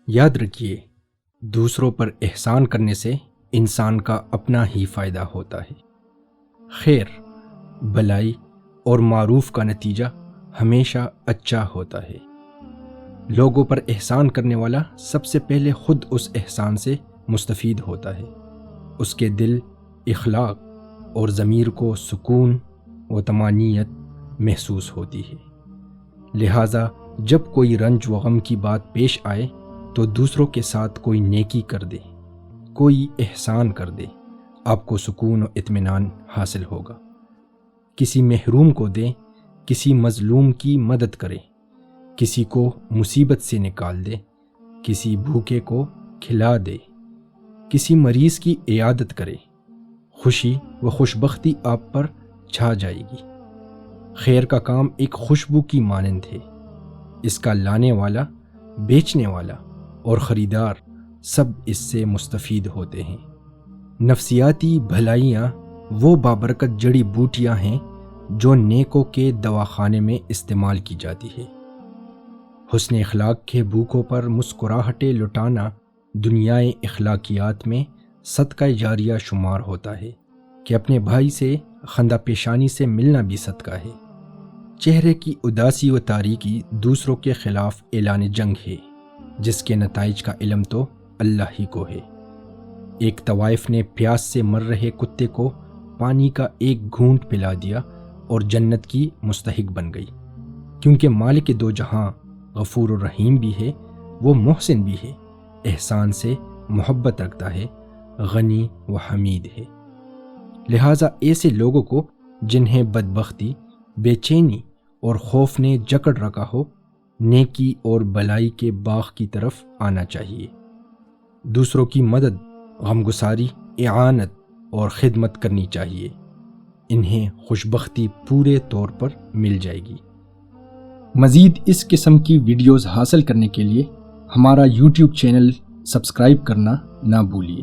یاد رکھیے، دوسروں پر احسان کرنے سے انسان کا اپنا ہی فائدہ ہوتا ہے۔ خیر، بھلائی اور معروف کا نتیجہ ہمیشہ اچھا ہوتا ہے۔ لوگوں پر احسان کرنے والا سب سے پہلے خود اس احسان سے مستفید ہوتا ہے۔ اس کے دل، اخلاق اور ضمیر کو سکون و طمانینت محسوس ہوتی ہے۔ لہٰذا جب کوئی رنج و غم کی بات پیش آئے تو دوسروں کے ساتھ کوئی نیکی کر دے، کوئی احسان کر دے، آپ کو سکون و اطمینان حاصل ہوگا۔ کسی محروم کو دے، کسی مظلوم کی مدد کرے، کسی کو مصیبت سے نکال دے، کسی بھوکے کو کھلا دے، کسی مریض کی عیادت کرے، خوشی و خوشبختی آپ پر چھا جائے گی۔ خیر کا کام ایک خوشبو کی مانند ہے، اس کا لانے والا، بیچنے والا اور خریدار سب اس سے مستفید ہوتے ہیں۔ نفسیاتی بھلائیاں وہ بابرکت جڑی بوٹیاں ہیں جو نیکوں کے دواخانے میں استعمال کی جاتی ہے۔ حسن اخلاق کے بھوکوں پر مسکراہٹیں لٹانا دنیائے اخلاقیات میں صدقہ جاریہ شمار ہوتا ہے کہ اپنے بھائی سے خندہ پیشانی سے ملنا بھی صدقہ ہے۔ چہرے کی اداسی و تاریکی دوسروں کے خلاف اعلان جنگ ہے، جس کے نتائج کا علم تو اللہ ہی کو ہے۔ ایک طوائف نے پیاس سے مر رہے کتے کو پانی کا ایک گھونٹ پلا دیا اور جنت کی مستحق بن گئی، کیونکہ مالک دو جہاں غفور الرحیم بھی ہے، وہ محسن بھی ہے، احسان سے محبت رکھتا ہے، غنی و حمید ہے۔ لہٰذا ایسے لوگوں کو جنہیں بدبختی، بے چینی اور خوف نے جکڑ رکھا ہو، نیکی اور بھلائی کے باغ کی طرف آنا چاہیے۔ دوسروں کی مدد، غمگساری، اعانت اور خدمت کرنی چاہیے، انہیں خوشبختی پورے طور پر مل جائے گی۔ مزید اس قسم کی ویڈیوز حاصل کرنے کے لیے ہمارا YouTube چینل سبسکرائب کرنا نہ بھولیے۔